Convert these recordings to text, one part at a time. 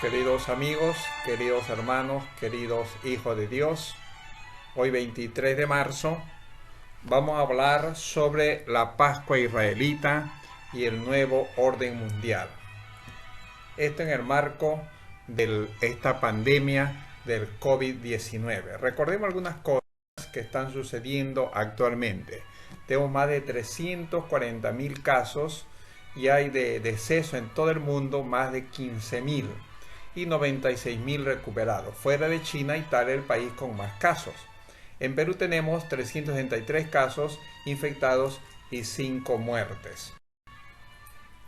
Queridos amigos, queridos hermanos, queridos hijos de Dios, hoy 23 de marzo vamos a hablar sobre la Pascua israelita y el nuevo orden mundial. Esto en el marco de esta pandemia del COVID-19. Recordemos algunas cosas que están sucediendo actualmente. Tenemos más de 340.000 casos y hay de deceso en todo el mundo más de 15.000 y 96.000 recuperados. Fuera de China, Italia es el país con más casos. En Perú tenemos 363 casos infectados y 5 muertes.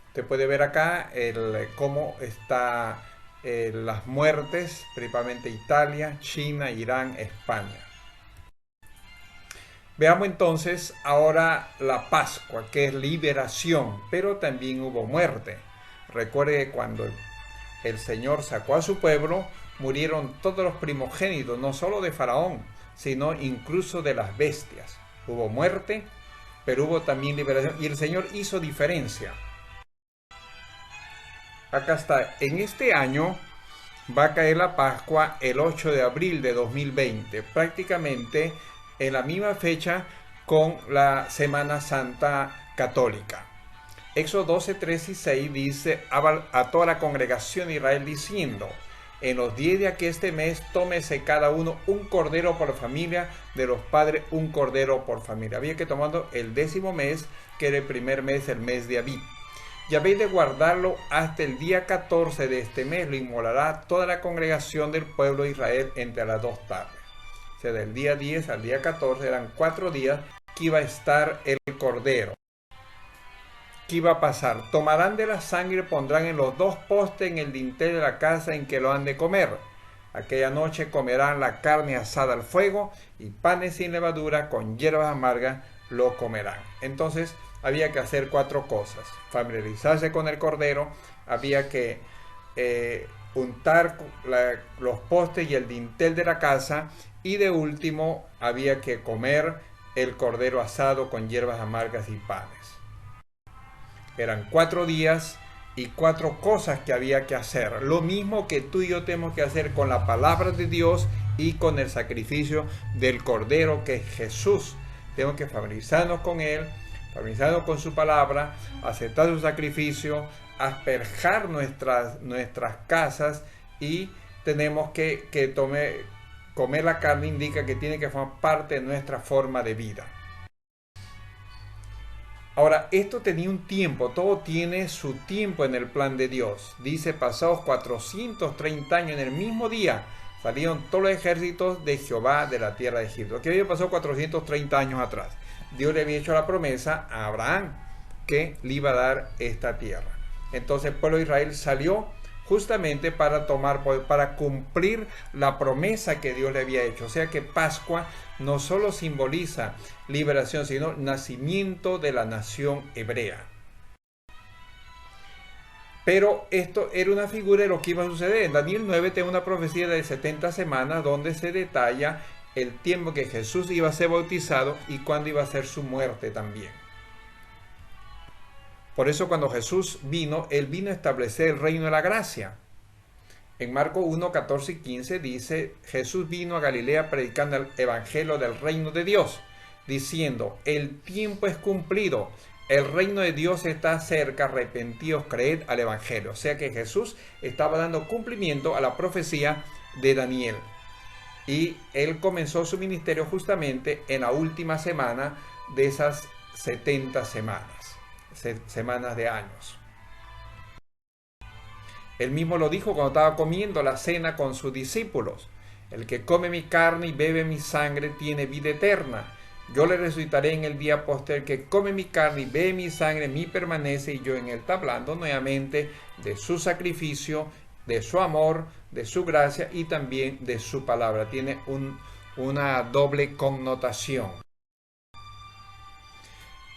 Usted puede ver acá cómo están las muertes, principalmente Italia, China, Irán, España. Veamos entonces ahora la Pascua, que es liberación, pero también hubo muerte. Recuerde que cuando el Señor sacó a su pueblo, murieron todos los primogénitos, no solo de Faraón, sino incluso de las bestias. Hubo muerte, pero hubo también liberación, y el Señor hizo diferencia. Acá está, en este año va a caer la Pascua el 8 de abril de 2020, prácticamente en la misma fecha con la Semana Santa Católica. Éxodo 12, 3 y 6 dice a toda la congregación de Israel diciendo: en los 10 de aqueste mes tómese cada uno un cordero por familia, de los padres un cordero por familia. Había que tomando el 10º mes, que era el primer mes, el mes de Abib. Y habéis de guardarlo hasta el día 14 de este mes, lo inmolará toda la congregación del pueblo de Israel entre las 2 tardes. O sea, del día 10 al día 14 eran 4 días que iba a estar el cordero. ¿Qué iba a pasar? Tomarán de la sangre y pondrán en los 2 postes en el dintel de la casa en que lo han de comer. Aquella noche comerán la carne asada al fuego y panes sin levadura con hierbas amargas lo comerán. Entonces había que hacer 4 cosas: familiarizarse con el cordero, había que untar los postes y el dintel de la casa, y de último había que comer el cordero asado con hierbas amargas y panes. Eran 4 días y 4 cosas que había que hacer. Lo mismo que tú y yo tenemos que hacer con la palabra de Dios y con el sacrificio del Cordero, que es Jesús. Tenemos que familiarizarnos con Él, familiarizarnos con su palabra, aceptar su sacrificio, asperjar nuestras casas, y tenemos que comer la carne. Indica que tiene que formar parte de nuestra forma de vida. Ahora, esto tenía un tiempo, todo tiene su tiempo en el plan de Dios. Dice, pasados 430 años, en el mismo día salieron todos los ejércitos de Jehová de la tierra de Egipto. ¿Qué había pasado 430 años atrás? Dios le había hecho la promesa a Abraham que le iba a dar esta tierra. Entonces el pueblo de Israel salió justamente para cumplir la promesa que Dios le había hecho. O sea que Pascua no solo simboliza liberación, sino nacimiento de la nación hebrea. Pero esto era una figura de lo que iba a suceder. En Daniel 9 tengo una profecía de 70 semanas donde se detalla el tiempo que Jesús iba a ser bautizado y cuándo iba a ser su muerte también. Por eso cuando Jesús vino, Él vino a establecer el reino de la gracia. En Marcos 1, 14 y 15 dice: Jesús vino a Galilea predicando el evangelio del reino de Dios, diciendo: el tiempo es cumplido, el reino de Dios está cerca, arrepentíos, creed al evangelio. O sea que Jesús estaba dando cumplimiento a la profecía de Daniel. Y Él comenzó su ministerio justamente en la última semana de esas 70 semanas de años. Él mismo lo dijo cuando estaba comiendo la cena con sus discípulos: el que come mi carne y bebe mi sangre tiene vida eterna. Yo le resucitaré en el día posterior. El que come mi carne y bebe mi sangre, en mí permanece y yo en él. Está hablando nuevamente de su sacrificio, de su amor, de su gracia y también de su palabra. Tiene una doble connotación.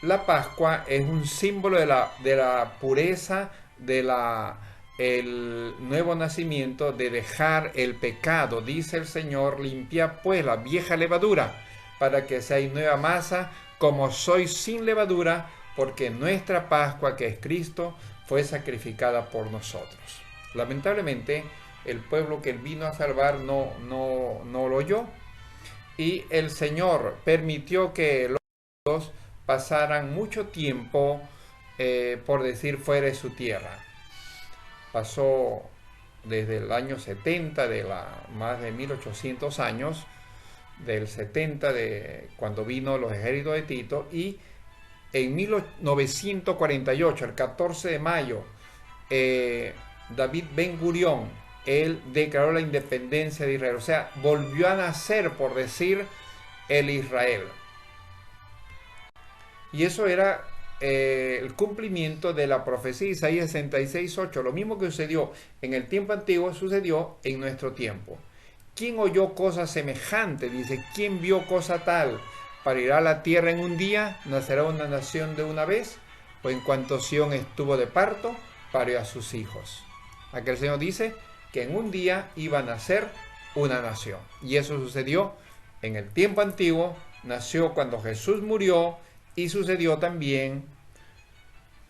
La Pascua es un símbolo de la pureza, el nuevo nacimiento, de dejar el pecado. Dice el Señor: limpia pues la vieja levadura, para que seáis nueva masa, como sois sin levadura, porque nuestra Pascua, que es Cristo, fue sacrificada por nosotros. Lamentablemente, el pueblo que él vino a salvar no lo oyó. Y el Señor permitió que los pasaran mucho tiempo, por decir, fuera de su tierra. Pasó desde el año 70, más de 1800 años, del 70 de cuando vino los ejércitos de Tito, y en 1948, el 14 de mayo, David Ben Gurión, él declaró la independencia de Israel, o sea, volvió a nacer, por decir, el Israel. Y eso era el cumplimiento de la profecía de Isaías 66:8. Lo mismo que sucedió en el tiempo antiguo sucedió en nuestro tiempo. ¿Quién oyó cosa semejante? Dice, ¿quién vio cosa tal? ¿Parirá la tierra en un día? ¿Nacerá una nación de una vez? Pues en cuanto Sión estuvo de parto, parió a sus hijos. Aquí el Señor dice que en un día iba a nacer una nación. Y eso sucedió en el tiempo antiguo, nació cuando Jesús murió, y sucedió también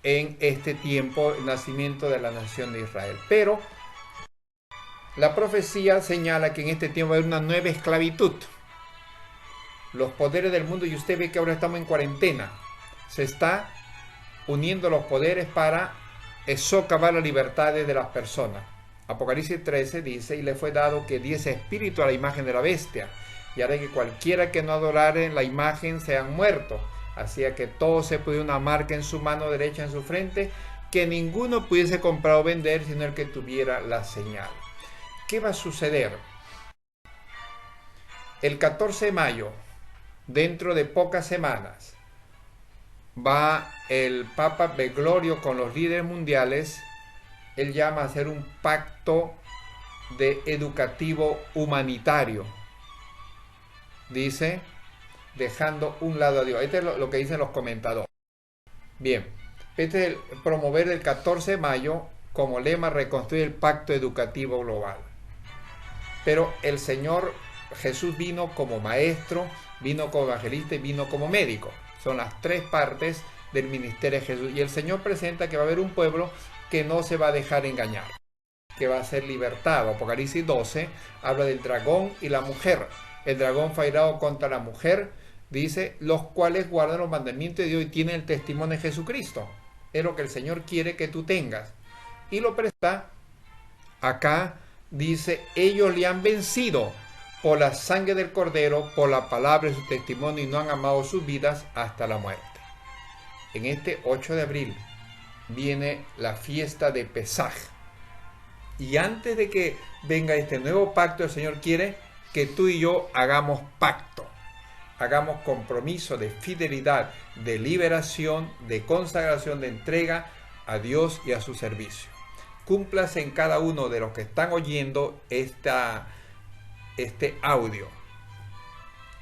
en este tiempo el nacimiento de la nación de Israel. Pero la profecía señala que en este tiempo va a haber una nueva esclavitud. Los poderes del mundo, y usted ve que ahora estamos en cuarentena, se está uniendo los poderes para socavar las libertades de las personas. Apocalipsis 13 dice, y le fue dado que diese espíritu a la imagen de la bestia, y haré que cualquiera que no adorare la imagen sean muertos. Hacía que todo se pudiera una marca en su mano derecha, en su frente, que ninguno pudiese comprar o vender, sino el que tuviera la señal. ¿Qué va a suceder? El 14 de mayo, dentro de pocas semanas, va el Papa Bergoglio con los líderes mundiales. Él llama a hacer un pacto educativo humanitario. Dice, dejando un lado a Dios. Este es lo que dicen los comentadores. Bien, este es el promover el 14 de mayo como lema, reconstruir el pacto educativo global. Pero el Señor Jesús vino como maestro, vino como evangelista y vino como médico. Son las tres partes del ministerio de Jesús. Y el Señor presenta que va a haber un pueblo que no se va a dejar engañar, que va a ser libertado. Apocalipsis 12 habla del dragón y la mujer. El dragón fue airado contra la mujer, dice, los cuales guardan los mandamientos de Dios y tienen el testimonio de Jesucristo. Es lo que el Señor quiere que tú tengas. Y lo presta acá, dice, ellos le han vencido por la sangre del Cordero, por la palabra de su testimonio, y no han amado sus vidas hasta la muerte. En este 8 de abril viene la fiesta de Pesaj. Y antes de que venga este nuevo pacto, el Señor quiere que tú y yo hagamos pacto, hagamos compromiso de fidelidad, de liberación, de consagración, de entrega a Dios y a su servicio. Cúmplase en cada uno de los que están oyendo este audio.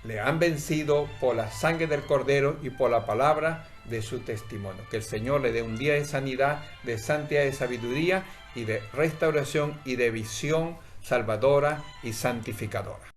Le han vencido por la sangre del Cordero y por la palabra de su testimonio. Que el Señor le dé un día de sanidad, de santidad, de sabiduría y de restauración y de visión salvadora y santificadora.